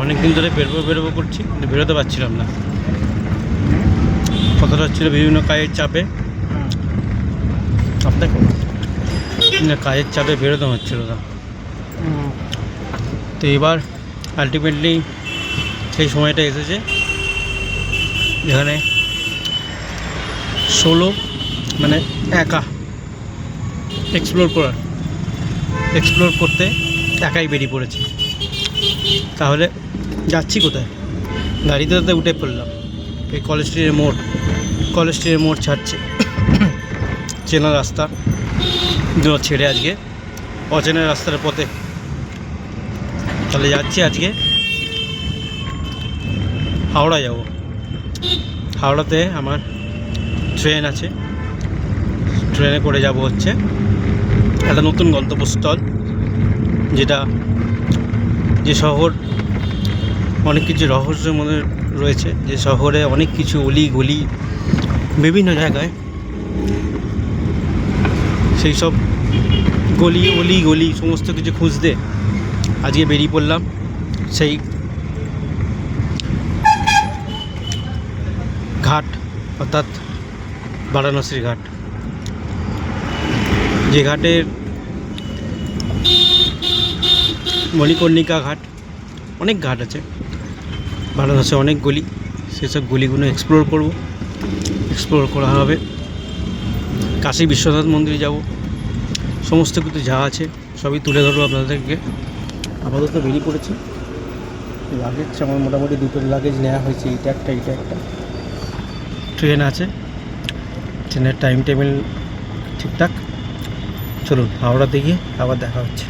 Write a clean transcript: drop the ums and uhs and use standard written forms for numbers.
অনেক দিন ধরে বেরোবো করছি, কিন্তু বেরোতে পারছিলাম না। কথাটা হচ্ছিল বিভিন্ন কাজের চাপে, আপনাকে কাজের চাপে বেরোতে হচ্ছিল না। তো এবার আলটিমেটলি সেই সময়টা এসেছে যেখানে সোলো মানে একা এক্সপ্লোর করতে একাই বেরিয়ে পড়েছি। তাহলে যাচ্ছি কোথায়? গাড়িতে উঠে পড়লাম এই কলেজ স্ট্রিটের মোড় ছাড়ছে চেনা রাস্তা ছেড়ে আজকে অচেনা রাস্তার পথে। তাহলে যাচ্ছি আজকে হাওড়া যাব। হাওড়াতে আমার ট্রেন আছে, ট্রেনে করে যাব হচ্ছে একটা নতুন গন্তব্যস্থল, যে শহর অনেক কিছু রহস্যের মধ্যে রয়েছে, যে শহরে অনেক কিছু অলি গলি বিভিন্ন জায়গায়, সেই সব অলি গলি সমস্ত কিছু খুঁজতে আজকে বেরিয়ে পড়লাম সেই ঘাট, অর্থাৎ বারাণসীর ঘাট। যে ঘাটের মণিকর্ণিকা ঘাট, অনেক ঘাট আছে বারাণসী, অনেক গলি, সেসব গলিগুলো এক্সপ্লোর করা হবে। কাশী বিশ্বনাথ মন্দিরে যাব, সমস্ত কিছু যা আছে সবই তুলে ধরবো আপনাদেরকে। আপাতত বেরিয়ে পড়েছি। লাগেজ আমার মোটামুটি দুটো লাগেজ নেওয়া হয়েছে, এটা একটা। ট্রেন আছে, ট্রেনের টাইম টেবিল ঠিকঠাক। চলুন হাওড়াতে গিয়ে আবার দেখা হচ্ছে।